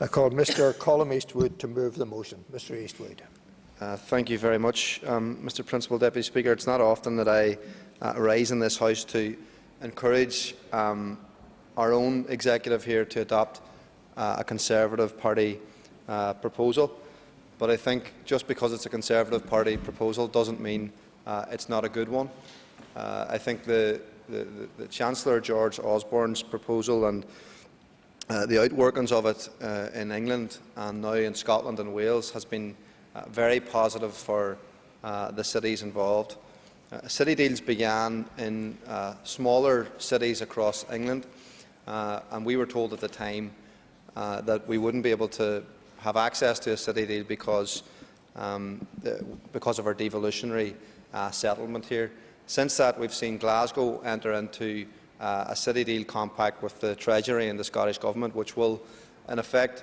I call Mr. Colum Eastwood to move the motion. Mr. Eastwood. Thank you very much, Mr. Principal Deputy Speaker. It's not often that I rise in this House to encourage our own executive here to adopt a Conservative Party proposal, but I think just because it's a Conservative Party proposal doesn't mean it's not a good one. I think the Chancellor George Osborne's proposal and the outworkings of it in England and now in Scotland and Wales has been very positive for the cities involved. City deals began in smaller cities across England, and we were told at the time that we wouldn't be able to have access to a city deal because of our devolutionary settlement here. Since that, we've seen Glasgow enter into a city deal compact with the Treasury and the Scottish Government, which will, in effect,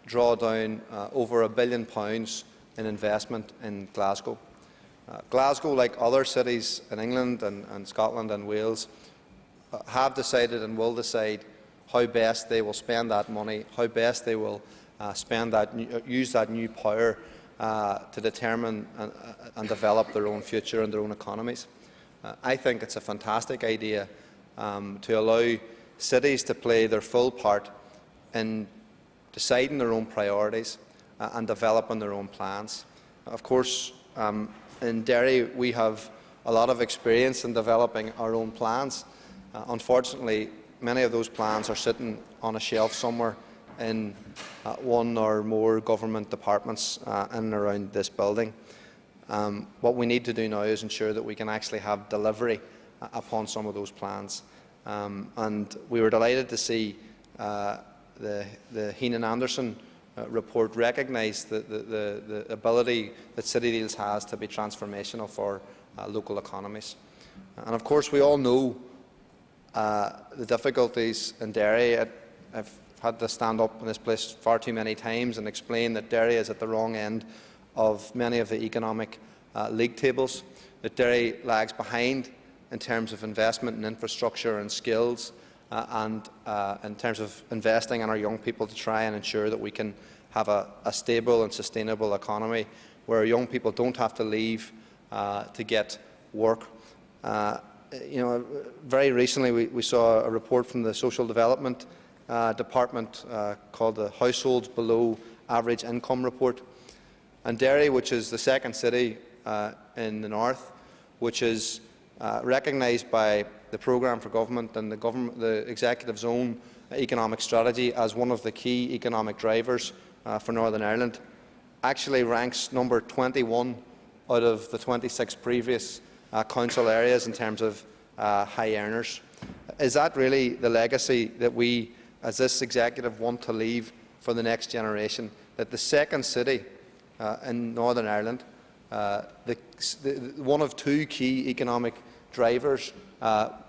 draw down over £1 billion in investment in Glasgow. Glasgow, like other cities in England and Scotland and Wales, have decided and will decide how best they will spend that money, how best they will use that new power to determine and develop their own future and their own economies. I think it's a fantastic idea to allow cities to play their full part in deciding their own priorities and developing their own plans. Of course, in Derry we have a lot of experience in developing our own plans. Unfortunately, many of those plans are sitting on a shelf somewhere in one or more government departments in and around this building. What we need to do now is ensure that we can actually have delivery upon some of those plans. And we were delighted to see the Heenan-Anderson report recognise the ability that City Deals has to be transformational for local economies. And of course, we all know the difficulties in Derry. I've had to stand up in this place far too many times and explain that Derry is at the wrong end of many of the economic league tables, that Derry lags behind in terms of investment in infrastructure and skills, and in terms of investing in our young people to try and ensure that we can have a stable and sustainable economy where our young people don't have to leave to get work. Very recently we saw a report from the Social Development Department called the Households Below Average Income Report. And Derry, which is the second city in the north, which is recognised by the Programme for Government and the Executive's own economic strategy as one of the key economic drivers for Northern Ireland, actually ranks number 21 out of the 26 previous council areas in terms of high earners. Is that really the legacy that we, as this executive, want to leave for the next generation? That the second city in Northern Ireland, one of two key economic drivers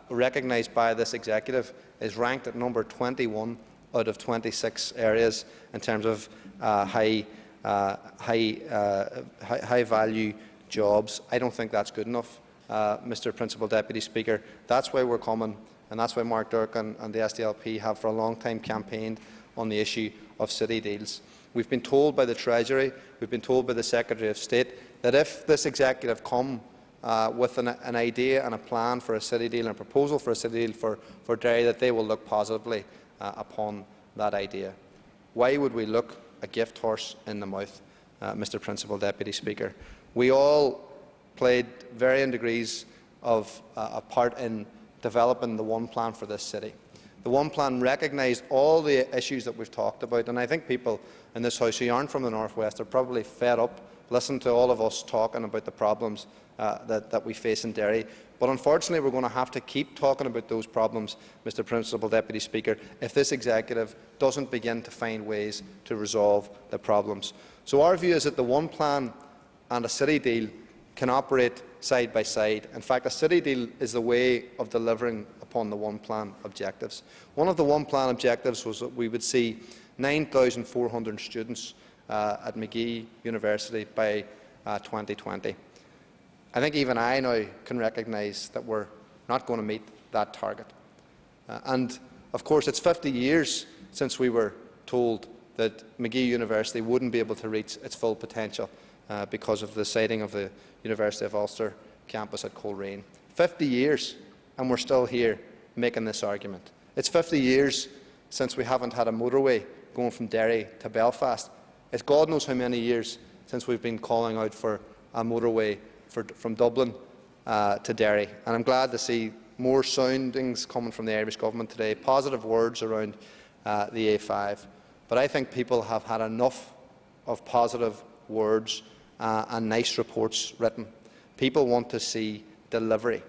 recognised by this executive, is ranked at number 21 out of 26 areas in terms of high value jobs. I don't think that's good enough, Mr. Principal Deputy Speaker. That's why we're coming, and that's why Mark Durkan and the SDLP have for a long time campaigned on the issue of city deals. We've been told by the Treasury, we've been told by the Secretary of State, that if this executive come with an idea and a plan for a city deal and a proposal for a city deal for Derry, that they will look positively upon that idea. Why would we look a gift horse in the mouth, Mr. Principal Deputy Speaker? We all played varying degrees of a part in developing the One Plan for this city. The One Plan recognised all the issues that we've talked about, and I think people in this House who aren't from the North West are probably fed up listening to all of us talking about the problems that we face in Derry. But unfortunately, we're going to have to keep talking about those problems, Mr. Principal Deputy Speaker, if this executive doesn't begin to find ways to resolve the problems. So our view is that the One Plan and a city deal can operate side by side. In fact, a city deal is the way of delivering upon the One Plan objectives. One of the One Plan objectives was that we would see 9,400 students at Magee University by 2020. I think even I now can recognise that we're not going to meet that target. And of course, it's 50 years since we were told that McGee University wouldn't be able to reach its full potential because of the siting of the University of Ulster campus at Coleraine. 50 years, and we're still here making this argument. It's 50 years since we haven't had a motorway going from Derry to Belfast. It's God knows how many years since we've been calling out for a motorway from Dublin to Derry. And I'm glad to see more soundings coming from the Irish Government today, positive words around the A5. But I think people have had enough of positive words and nice reports written. People want to see delivery.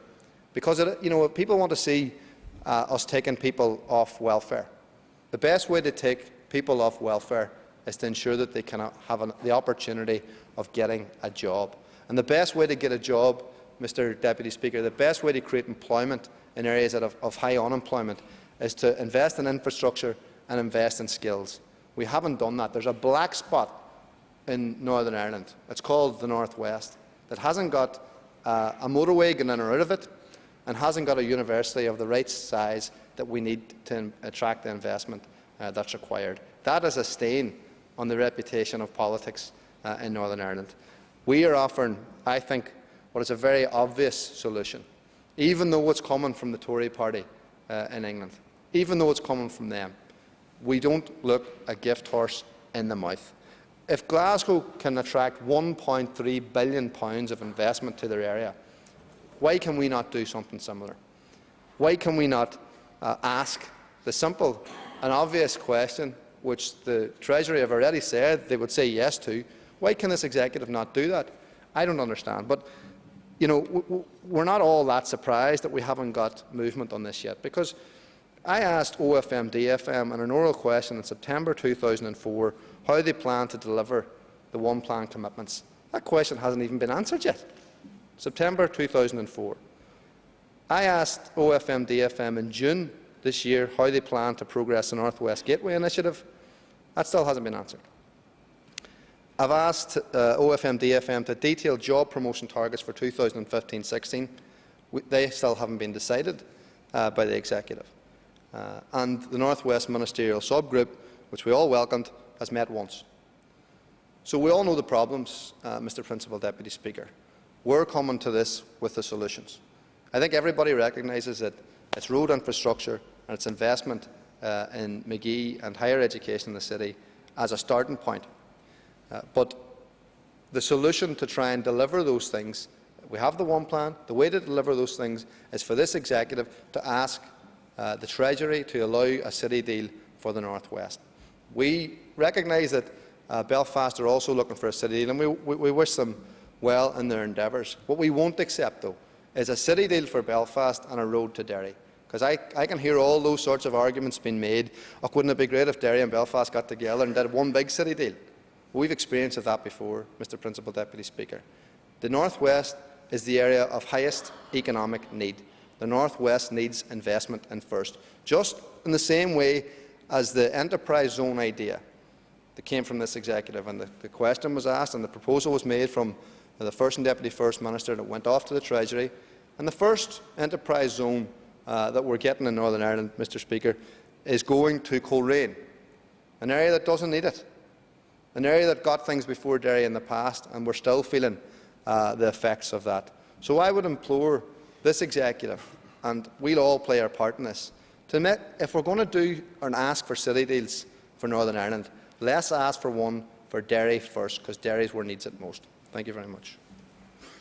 Because people want to see us taking people off welfare. The best way to take people off welfare is to ensure that they can have the opportunity of getting a job. And the best way to get a job, Mr Deputy Speaker, the best way to create employment in areas of high unemployment is to invest in infrastructure and invest in skills. We haven't done that. There's a black spot in Northern Ireland. It's called the North West. That hasn't got a motorway going in or out of it, and hasn't got a university of the right size that we need to attract the investment that's required. That is a stain on the reputation of politics in Northern Ireland. We are offering, I think, what is a very obvious solution, even though it's coming from the Tory party in England, even though it's coming from them. We don't look a gift horse in the mouth. If Glasgow can attract £1.3 billion of investment to their area, why can we not do something similar? Why can we not ask the simple and obvious question, which the Treasury have already said they would say yes to? Why can this executive not do that? I don't understand. But we're not all that surprised that we haven't got movement on this yet, because I asked OFM DFM in an oral question in September 2004 how they plan to deliver the One Plan commitments. That question hasn't even been answered yet. September 2004. I asked OFM DFM in June this year how they plan to progress the North West Gateway initiative. That still hasn't been answered. I've asked OFM DFM to detail job promotion targets for 2015-16. They still haven't been decided by the executive. And the North West Ministerial Subgroup, which we all welcomed, has met once. So we all know the problems, Mr Principal Deputy Speaker. We're coming to this with the solutions. I think everybody recognises that it's road infrastructure and its investment in McGee and higher education in the city as a starting point. But the solution to try and deliver those things, we have the One Plan. The way to deliver those things is for this executive to ask the Treasury to allow a city deal for the North West. We recognise that Belfast are also looking for a city deal, and we wish them well in their endeavours. What we won't accept, though, is a city deal for Belfast and a road to Derry. Because I can hear all those sorts of arguments being made. Oh, wouldn't it be great if Derry and Belfast got together and did one big city deal? We've experienced of that before, Mr Principal Deputy Speaker. The North West is the area of highest economic need. The North West needs investment in first. Just in the same way as the enterprise zone idea that came from this executive, and the question was asked and the proposal was made from the First and Deputy First Minister, that went off to the Treasury. And the first enterprise zone that we're getting in Northern Ireland, Mr Speaker, is going to Coleraine, an area that doesn't need it, an area that got things before Derry in the past, and we're still feeling the effects of that. So I would implore this executive, and we'll all play our part in this, to admit, if we're going to do and ask for city deals for Northern Ireland, let's ask for one for Derry first, because Derry is where it needs it most. Thank you very much.